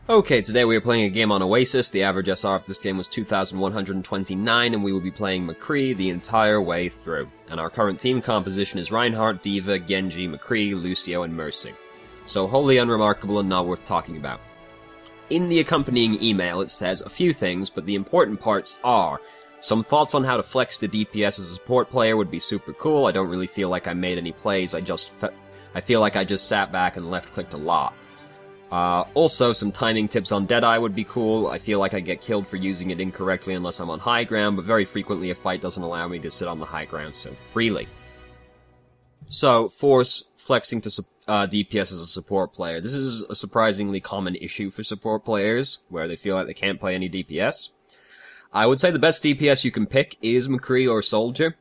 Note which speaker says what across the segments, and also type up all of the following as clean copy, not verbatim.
Speaker 1: Okay, today we are playing a game on Oasis. The average SR of this game was 2,129, and we will be playing McCree the entire way through. And our current team composition is Reinhardt, D.Va, Genji, McCree, Lucio, and Mercy. So wholly unremarkable and not worth talking about. In the accompanying email it says a few things, but the important parts are some thoughts on how to flex the DPS as a support player would be super cool. I don't really feel like I made any plays, I feel like I just sat back and left-clicked a lot. Also, some timing tips on Deadeye would be cool. I feel like I get killed for using it incorrectly unless I'm on high ground, but very frequently a fight doesn't allow me to sit on the high ground so freely. So, force flexing to DPS as a support player. This is a surprisingly common issue for support players, where they feel like they can't play any DPS. I would say the best DPS you can pick is McCree or Soldier.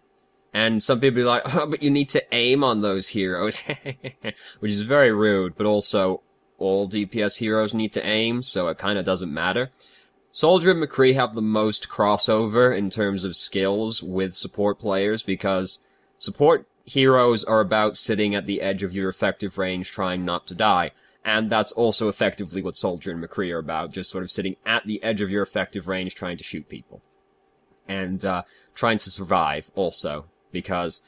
Speaker 1: And some people be like, oh, but you need to aim on those heroes. Which is very rude, but also all DPS heroes need to aim, so it kinda doesn't matter. Soldier and McCree have the most crossover in terms of skills with support players, because support heroes are about sitting at the edge of your effective range trying not to die. And that's also effectively what Soldier and McCree are about, just sort of sitting at the edge of your effective range trying to shoot people. And trying to survive, also, because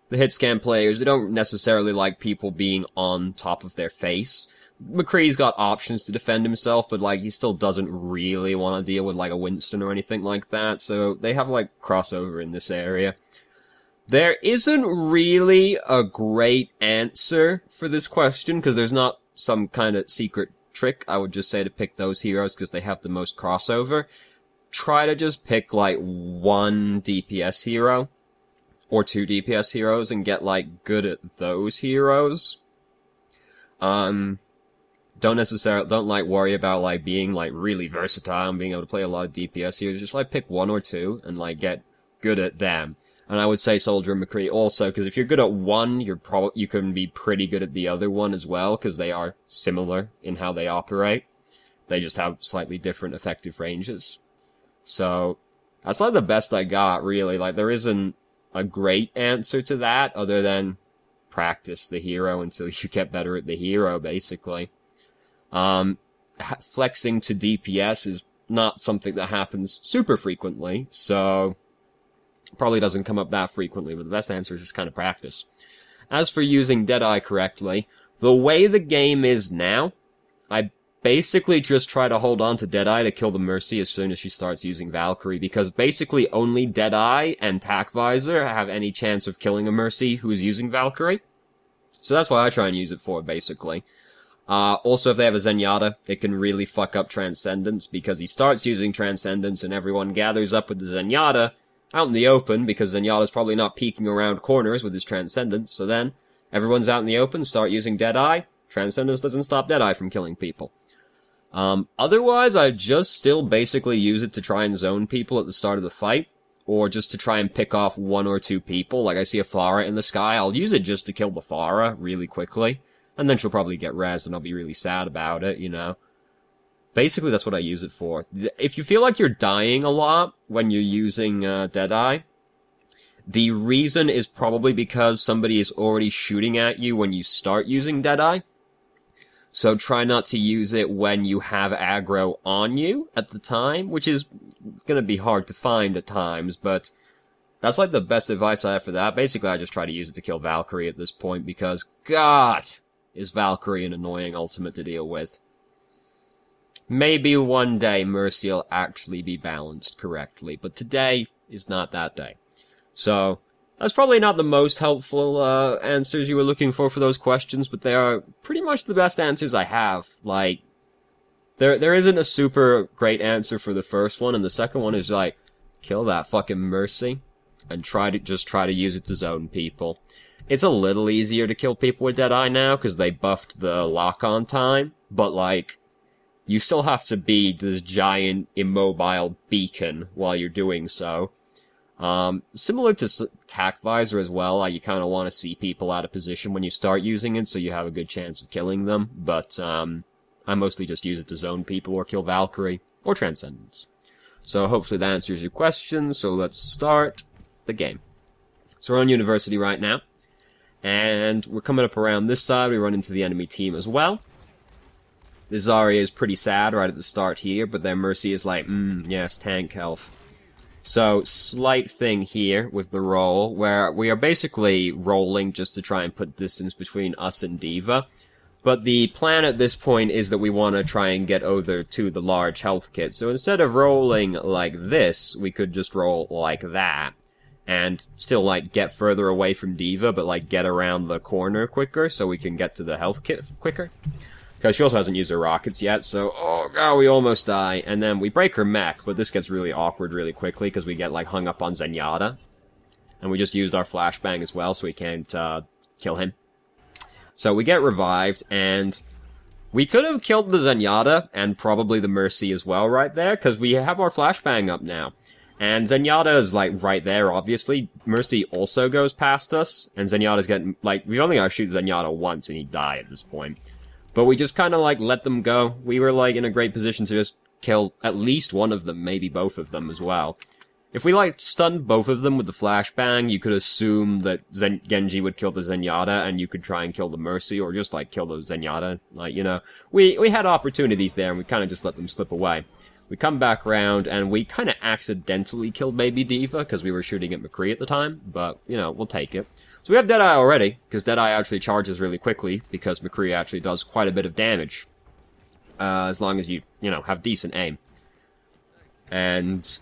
Speaker 1: the hit scan players, they don't necessarily like people being on top of their face. McCree's got options to defend himself, but, like, he still doesn't really want to deal with, like, a Winston or anything like that, so they have, like, crossover in this area. There isn't really a great answer for this question, because there's not some kind of secret trick. I would just say to pick those heroes, because they have the most crossover. Try to just pick, like, one DPS hero, or two DPS heroes, and get, like, good at those heroes. Don't like worry about like being like really versatile and being able to play a lot of DPS heroes. Just like pick one or two and like get good at them. And I would say Soldier and McCree also, because if you're good at one, you can be pretty good at the other one as well, because they are similar in how they operate. They just have slightly different effective ranges. So that's like the best I got, really. Like there isn't a great answer to that other than practice the hero until you get better at the hero, basically. Flexing to DPS is not something that happens super frequently, so probably doesn't come up that frequently, but the best answer is just kind of practice. As for using Deadeye correctly, the way the game is now, I basically just try to hold on to Deadeye to kill the Mercy as soon as she starts using Valkyrie, because basically only Deadeye and Tac Visor have any chance of killing a Mercy who's using Valkyrie. So that's what I try and use it for, basically. Also, if they have a Zenyatta, it can really fuck up Transcendence, because he starts using Transcendence and everyone gathers up with the Zenyatta out in the open, because Zenyatta's probably not peeking around corners with his Transcendence, so then everyone's out in the open, start using Deadeye. Transcendence doesn't stop Deadeye from killing people. Otherwise, I just still basically use it to try and zone people at the start of the fight, or just to try and pick off one or two people. Like I see a Pharah in the sky, I'll use it just to kill the Pharah really quickly. And then she'll probably get rezzed, and I'll be really sad about it, you know. Basically, that's what I use it for. If you feel like you're dying a lot when you're using Deadeye, the reason is probably because somebody is already shooting at you when you start using Deadeye. So try not to use it when you have aggro on you at the time, which is gonna be hard to find at times, but that's like the best advice I have for that. Basically, I just try to use it to kill Valkyrie at this point, because, God, is Valkyrie an annoying ultimate to deal with. Maybe one day Mercy will actually be balanced correctly, but today is not that day. So, that's probably not the most helpful answers you were looking for those questions, but they are pretty much the best answers I have. Like, there isn't a super great answer for the first one, and the second one is like, kill that fucking Mercy, and try to use it to zone people. It's a little easier to kill people with Deadeye now, because they buffed the lock-on time, but, like, you still have to be this giant, immobile beacon while you're doing so. Similar to Tac Visor as well, you kind of want to see people out of position when you start using it, so you have a good chance of killing them, but, I mostly just use it to zone people or kill Valkyrie, or Transcendence. So hopefully that answers your question, so let's start the game. So we're on University right now. And we're coming up around this side, we run into the enemy team as well. this Zarya is pretty sad right at the start here, but their Mercy is like, yes, tank health. So, slight thing here with the roll, where we are basically rolling just to try and put distance between us and D.Va. But the plan at this point is that we want to try and get over to the large health kit. So instead of rolling like this, we could just roll like that. And still, like, get further away from D.Va, but, like, get around the corner quicker so we can get to the health kit quicker. Because she also hasn't used her rockets yet, so, oh god, we almost die. And then we break her mech, but this gets really awkward really quickly because we get, like, hung up on Zenyatta. And we just used our flashbang as well, so we can't, kill him. So we get revived, and we could have killed the Zenyatta, and probably the Mercy as well right there, because we have our flashbang up now. And Zenyatta is, like, right there, obviously. Mercy also goes past us, and Zenyatta's getting, like, we only gotta shoot Zenyatta once, and he'd die at this point. But we just kind of, like, let them go. We were, like, in a great position to just kill at least one of them, maybe both of them as well. If we, like, stunned both of them with the flashbang, you could assume that Genji would kill the Zenyatta, and you could try and kill the Mercy, or just, like, kill the Zenyatta. Like, you know, we had opportunities there, and we kind of just let them slip away. We come back around, and we kind of accidentally killed maybe D.Va, because we were shooting at McCree at the time, but, you know, we'll take it. So we have Deadeye already, because Deadeye actually charges really quickly, because McCree actually does quite a bit of damage. As long as you know, have decent aim. And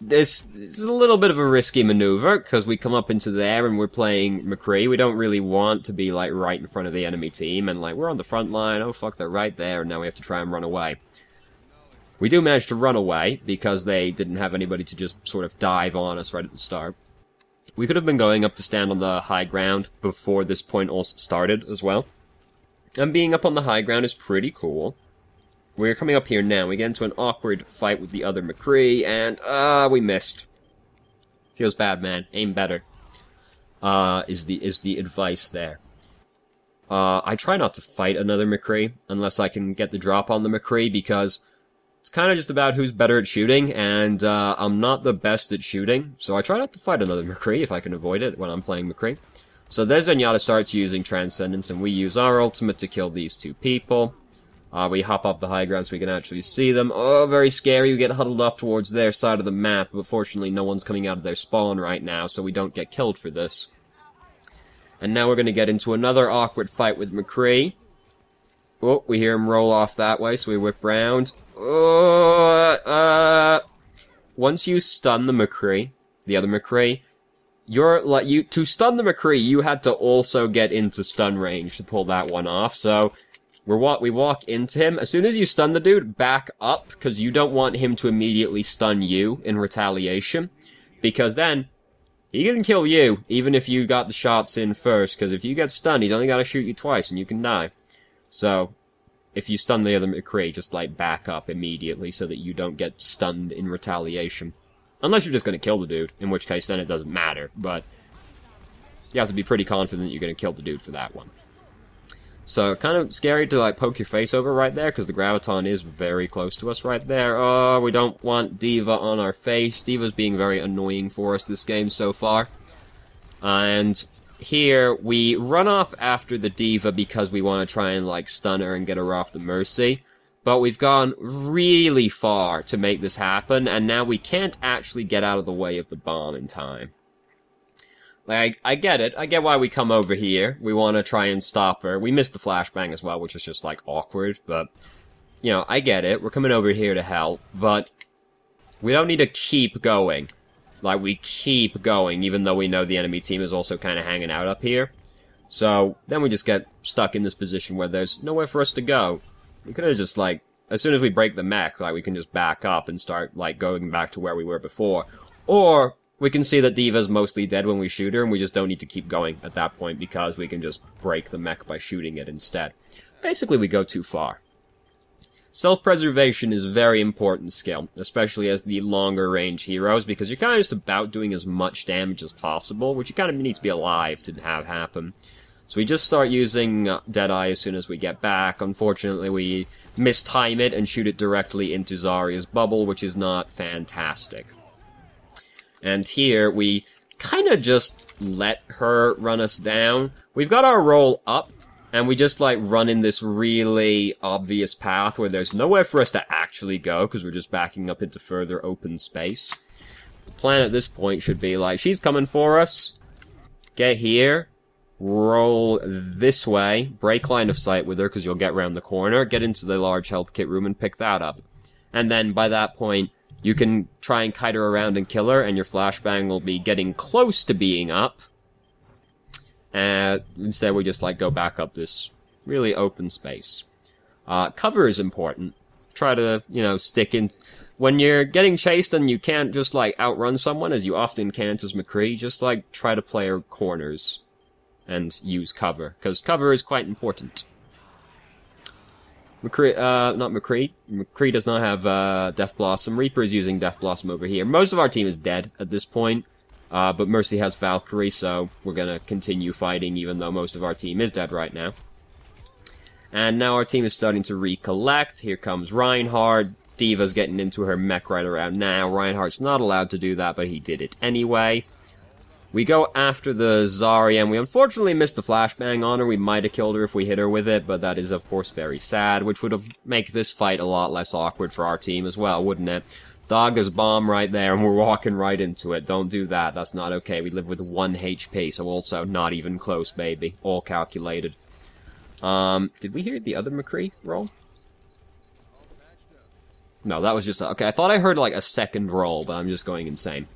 Speaker 1: this is a little bit of a risky maneuver, because we come up into there and we're playing McCree. We don't really want to be, like, right in front of the enemy team, and, like, we're on the front line, oh fuck, they're right there, and now we have to try and run away. We do manage to run away, because they didn't have anybody to just sort of dive on us right at the start. We could have been going up to stand on the high ground before this point also started as well. And being up on the high ground is pretty cool. We're coming up here now. We get into an awkward fight with the other McCree, and, we missed. Feels bad, man. Aim better. Is the advice there. I try not to fight another McCree, unless I can get the drop on the McCree, because it's kind of just about who's better at shooting, and, I'm not the best at shooting, so I try not to fight another McCree if I can avoid it when I'm playing McCree. So there's Zenyatta starts using Transcendence, and we use our ultimate to kill these two people. We hop off the high ground so we can actually see them. Oh, very scary. We get huddled off towards their side of the map, but fortunately no one's coming out of their spawn right now, so we don't get killed for this. And now we're going to get into another awkward fight with McCree. Oh, we hear him roll off that way, so we whip round. Once you stun the McCree, the other McCree, to stun the McCree, you had to also get into stun range to pull that one off, so we walk into him. As soon as you stun the dude, back up, because you don't want him to immediately stun you in retaliation, because then he can kill you, even if you got the shots in first, because if you get stunned, he's only got to shoot you twice, and you can die. So, if you stun the other McCree, just, like, back up immediately so that you don't get stunned in retaliation. Unless you're just going to kill the dude, in which case then it doesn't matter, but you have to be pretty confident you're going to kill the dude for that one. So, kind of scary to, like, poke your face over right there, because the Graviton is very close to us right there. Oh, we don't want D.Va on our face. D.Va's being very annoying for us this game so far. And here, we run off after the D.Va because we want to try and, like, stun her and get her off the Mercy. But we've gone really far to make this happen, and now we can't actually get out of the way of the bomb in time. Like, I get it. I get why we come over here. We want to try and stop her. We missed the flashbang as well, which is just, like, awkward, but, you know, I get it. We're coming over here to help, but we don't need to keep going. Like, we keep going, even though we know the enemy team is also kind of hanging out up here. So, then we just get stuck in this position where there's nowhere for us to go. We could have just, like, as soon as we break the mech, like, we can just back up and start, like, going back to where we were before. Or we can see that D.Va's mostly dead when we shoot her, and we just don't need to keep going at that point because we can just break the mech by shooting it instead. Basically, we go too far. Self-preservation is a very important skill, especially as the longer-range heroes, because you're kind of just about doing as much damage as possible, which you kind of need to be alive to have happen. So we just start using Deadeye as soon as we get back. Unfortunately, we mistime it and shoot it directly into Zarya's bubble, which is not fantastic. And here, we kind of just let her run us down. We've got our roll up, And we just, like, run in this really obvious path where there's nowhere for us to actually go, because we're just backing up into further open space. The plan at this point should be, like, she's coming for us. Get here. Roll this way. Break line of sight with her, because you'll get around the corner. Get into the large health kit room and pick that up. And then, by that point, you can try and kite her around and kill her, and your flashbang will be getting close to being up. Instead, we just, like, go back up this really open space. Cover is important. Try to, you know, stick in. When you're getting chased and you can't just, like, outrun someone, as you often can't as McCree, just, like, try to play her corners and use cover, because cover is quite important. McCree, not McCree. McCree does not have, Death Blossom. Reaper is using Death Blossom over here. Most of our team is dead at this point. But Mercy has Valkyrie, so we're gonna continue fighting even though most of our team is dead right now. And now our team is starting to recollect. Here comes Reinhardt. Diva's getting into her mech right around now. Reinhardt's not allowed to do that, but he did it anyway. We go after the Zarya, and we unfortunately missed the flashbang on her. We might have killed her if we hit her with it, but that is of course very sad, which would have made this fight a lot less awkward for our team as well, wouldn't it? Dogger's bomb right there, and we're walking right into it. Don't do that. That's not okay. We live with 1 HP, so also not even close, baby. All calculated. Did we hear the other McCree roll? No, that was just... Okay, I thought I heard, like, a second roll, but I'm just going insane.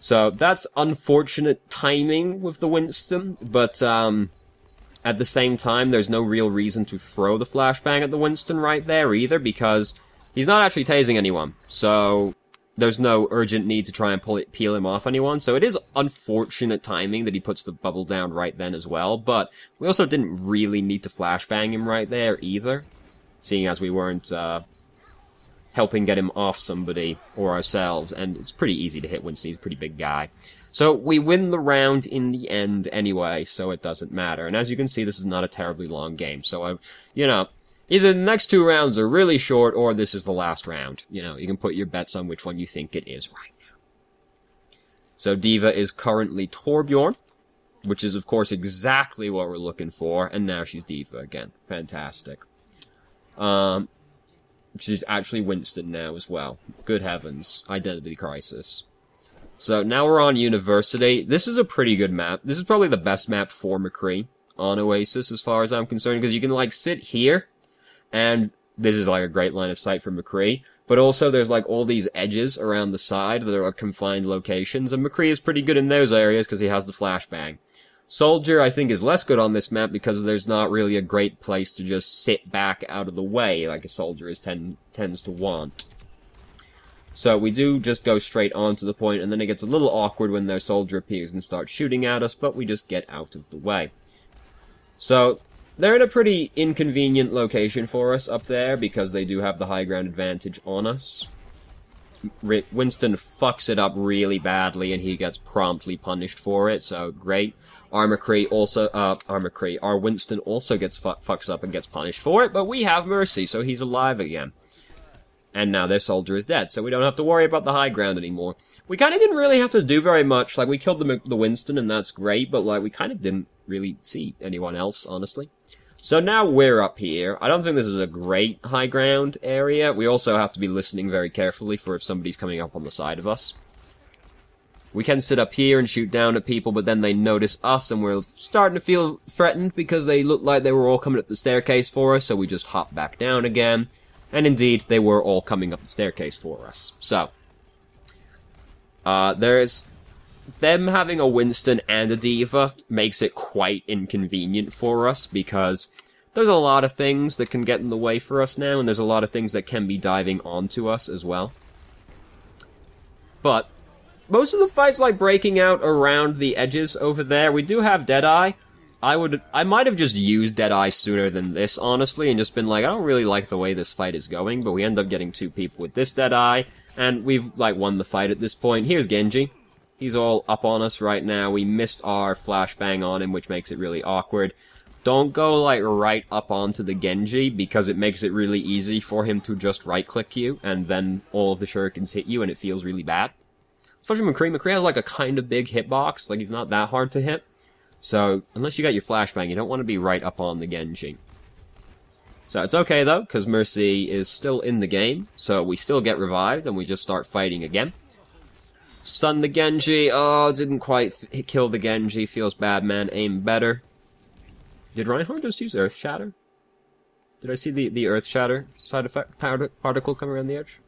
Speaker 1: So, that's unfortunate timing with the Winston, but, at the same time, there's no real reason to throw the flashbang at the Winston right there, either, because... he's not actually tasing anyone, so there's no urgent need to try and peel him off anyone. So it is unfortunate timing that he puts the bubble down right then as well, but we also didn't really need to flashbang him right there either, seeing as we weren't helping get him off somebody or ourselves, and it's pretty easy to hit Winston. He's a pretty big guy. So we win the round in the end anyway, so it doesn't matter. And as you can see, this is not a terribly long game, so you know... either the next 2 rounds are really short, or this is the last round. You know, you can put your bets on which one you think it is right now. So Diva is currently Torbjorn, which is, of course, exactly what we're looking for, and now she's Diva again. Fantastic. She's actually Winston now as well. Good heavens. Identity crisis. So now we're on University. This is a pretty good map. This is probably the best map for McCree on Oasis, as far as I'm concerned, because you can, like, sit here, and this is, like, a great line of sight for McCree. But also, there's, like, all these edges around the side that are confined locations. And McCree is pretty good in those areas because he has the flashbang. Soldier, I think, is less good on this map because there's not really a great place to just sit back out of the way like a soldier tends to want. So we do just go straight on to the point, and then it gets a little awkward when their soldier appears and starts shooting at us, but we just get out of the way. So... they're in a pretty inconvenient location for us up there, because they do have the high ground advantage on us. Winston fucks it up really badly, and he gets promptly punished for it, so great. Our Winston also gets fucks up and gets punished for it, but we have Mercy, so he's alive again. And now their soldier is dead, so we don't have to worry about the high ground anymore. We kind of didn't really have to do very much. Like, we killed the Winston, and that's great, but, like, we kind of didn't really see anyone else, honestly. So now we're up here. I don't think this is a great high ground area. We also have to be listening very carefully for if somebody's coming up on the side of us. We can sit up here and shoot down at people, but then they notice us, and we're starting to feel threatened because they looked like they were all coming up the staircase for us, so we just hop back down again. And indeed, they were all coming up the staircase for us. So, there's... them having a Winston and a Diva makes it quite inconvenient for us, because there's a lot of things that can get in the way for us now, and there's a lot of things that can be diving onto us as well. But most of the fights like breaking out around the edges over there. We do have Deadeye. I might have just used Deadeye sooner than this, honestly, and just been like, I don't really like the way this fight is going, but we end up getting 2 people with this Deadeye, and we've, like, won the fight at this point. Here's Genji. He's all up on us right now. We missed our flashbang on him, which makes it really awkward. Don't go, like, right up onto the Genji, because it makes it really easy for him to just right-click you, and then all of the shurikens hit you, and it feels really bad. Especially McCree. McCree has, like, a kind of big hitbox. Like, he's not that hard to hit. So, unless you got your flashbang, you don't want to be right up on the Genji. So it's okay, though, because Mercy is still in the game, so we still get revived, and we just start fighting again. Stun the Genji. Oh, didn't quite kill the Genji. Feels bad, man. Aim better. Did Reinhardt just use Earth Shatter? Did I see the Earth Shatter side effect particle come around the edge?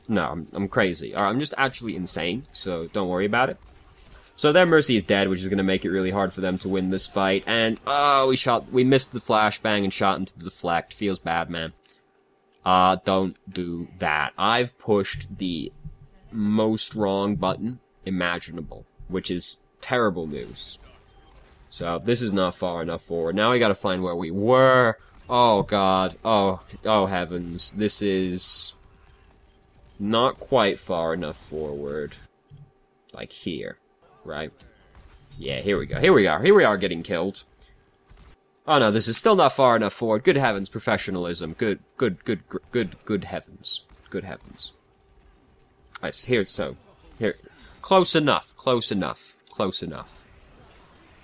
Speaker 1: No, I'm crazy. Alright, I'm just actually insane, so don't worry about it. So their Mercy is dead, which is going to make it really hard for them to win this fight. And, oh, we missed the flashbang and shot into the deflect. Feels bad, man. Don't do that. I've pushed the most wrong button imaginable, which is terrible news. So, this is not far enough forward. Now we gotta find where we were. Oh, God. Oh, heavens. This is not quite far enough forward. Like here. Right? Yeah, here we go. Here we are getting killed. Oh no, this is still not far enough forward. Good heavens, professionalism. Good heavens. Good heavens. Nice, here, close enough.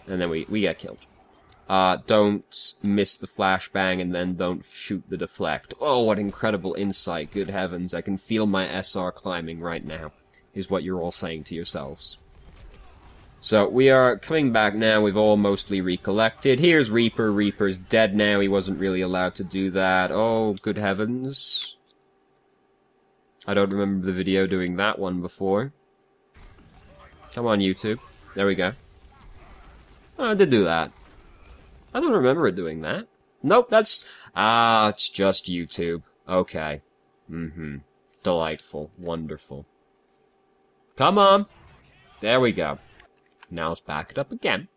Speaker 1: And then we get killed. Don't miss the flashbang and then don't shoot the deflect. Oh, what incredible insight. Good heavens, I can feel my SR climbing right now, is what you're all saying to yourselves. So, we are coming back now, we've all mostly recollected. Here's Reaper, Reaper's dead now, he wasn't really allowed to do that. Oh, good heavens. I don't remember the video doing that one before. Come on, YouTube. There we go. Oh, I did do that. I don't remember it doing that. Nope, that's... Ah, it's just YouTube. Okay. Delightful. Wonderful. Come on. There we go. Now let's back it up again.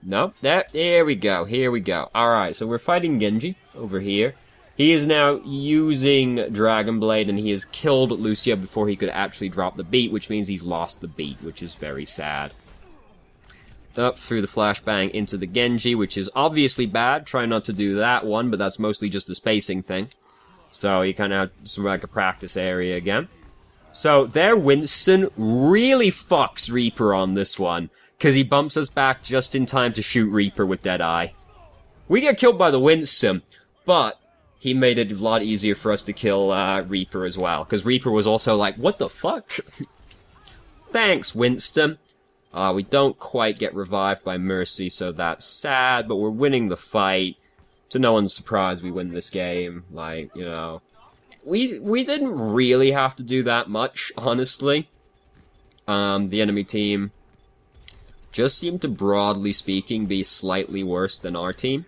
Speaker 1: Nope, there we go, here we go. Alright, so we're fighting Genji over here. He is now using Dragon Blade, and he has killed Lucio before he could actually drop the beat, which means he's lost the beat, which is very sad. Up through the flashbang into the Genji, which is obviously bad. Try not to do that one, but that's mostly just a spacing thing. So you kind of have sort of like a practice area again. So, their Winston really fucks Reaper on this one, because he bumps us back just in time to shoot Reaper with Deadeye. We get killed by the Winston, but he made it a lot easier for us to kill Reaper as well, because Reaper was also like, what the fuck? Thanks, Winston. We don't quite get revived by Mercy, so that's sad, but we're winning the fight. To no one's surprise, we win this game, like, you know... We didn't really have to do that much, honestly. The enemy team just seemed to, broadly speaking, be slightly worse than our team.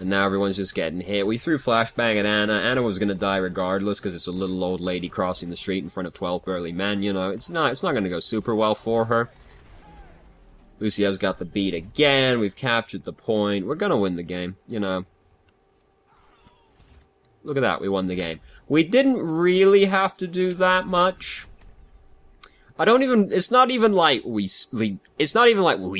Speaker 1: And now everyone's just getting hit. We threw flashbang at Anna. Anna was gonna die regardless, because it's a little old lady crossing the street in front of 12 burly men, you know. It's not gonna go super well for her. Lucio's got the beat again. We've captured the point. We're gonna win the game, you know. Look at that, we won the game. We didn't really have to do that much. It's not even like we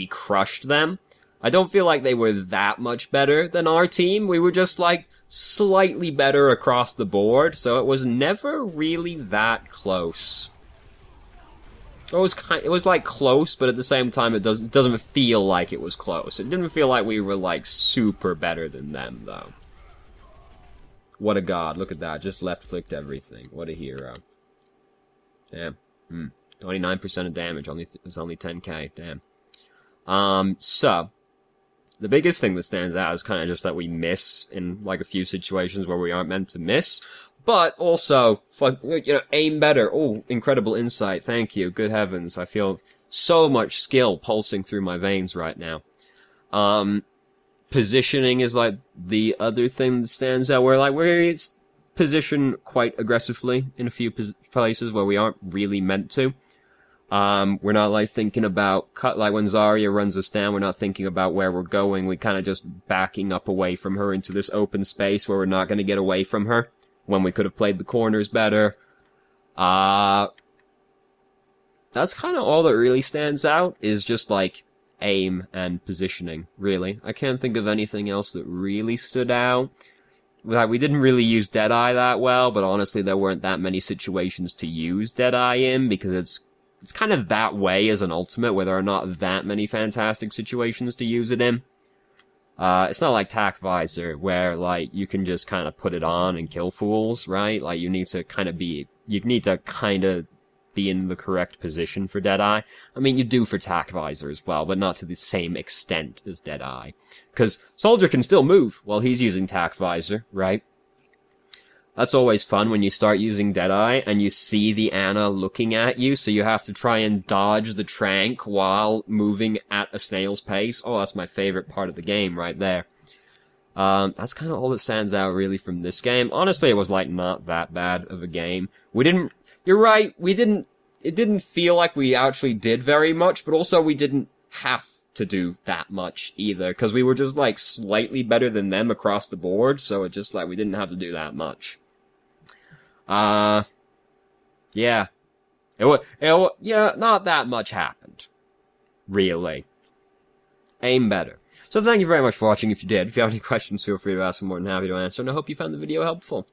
Speaker 1: crushed them. I don't feel like they were that much better than our team. We were just, like, slightly better across the board, so it was never really that close. It was like close, but at the same time it doesn't feel like it was close. It didn't feel like we were, like, super better than them, though. What a god, look at that, just left-clicked everything. What a hero. Damn. 29% of damage, it's only 10k, damn. So, the biggest thing that stands out is kind of just that we miss in, like, a few situations where we aren't meant to miss. But, also, aim better. Oh, incredible insight, thank you, good heavens. I feel so much skill pulsing through my veins right now. Positioning is, like, the other thing that stands out, where, like, we're positioned quite aggressively in a few places where we aren't really meant to. We're not, like, thinking about like, when Zarya runs us down, we're not thinking about where we're going, we kind of just backing up away from her into this open space where we're not going to get away from her, when we could have played the corners better. That's kind of all that really stands out, is just, like, aim and positioning, really. I can't think of anything else that really stood out. Like, we didn't really use Deadeye that well, but honestly there weren't that many situations to use Deadeye in, because it's it's kind of that way as an ultimate, where there are not that many fantastic situations to use it in. It's not like Tac Visor, where, like, you can just kind of put it on and kill fools, right? Like, you need to kind of be in the correct position for Deadeye. I mean, you do for Tac Visor as well, but not to the same extent as Deadeye. Because Soldier can still move while he's using Tac Visor, right? That's always fun when you start using Deadeye and you see the Ana looking at you, so you have to try and dodge the Trank while moving at a snail's pace. Oh, that's my favorite part of the game right there. That's kind of all that stands out really from this game. Honestly, it was like not that bad of a game. You're right, it didn't feel like we actually did very much, but also we didn't have to do that much either, because we were just like slightly better than them across the board, so it just like we didn't have to do that much. Yeah. Not that much happened. Really. Aim better. So thank you very much for watching if you did. If you have any questions, feel free to ask. I'm more than happy to answer, and I hope you found the video helpful.